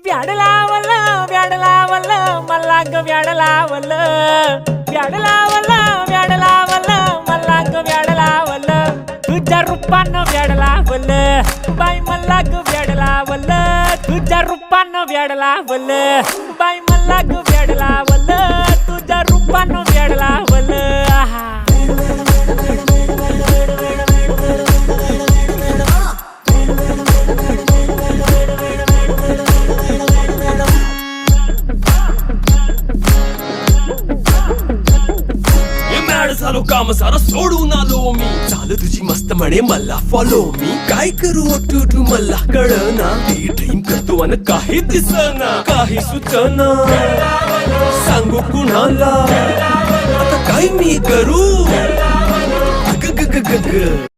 व्याड लावलं व्याड लावलं मला ग व्याड लावलं व्याड लावलं व्याड लावलं मला ग व्याड लावलं तुझ्या रूपानं व्याड लावलं बाई मला ग व्याड लावलं तुझ्या रूपानं व्याड लावलं बाई मला ग व्याड लावलं तुझ्या रूपानं व्याड लावलं आहा झालो काम सारं सोडून आलो मी चाल तुझी मस्त म्हणे मला फॉलो मी काय करू टू मला कळना ती ड्रीम करतो अन काही दिसना काही सुचना सांगू कुणाला आता काय मी करू ग ग ग ग ग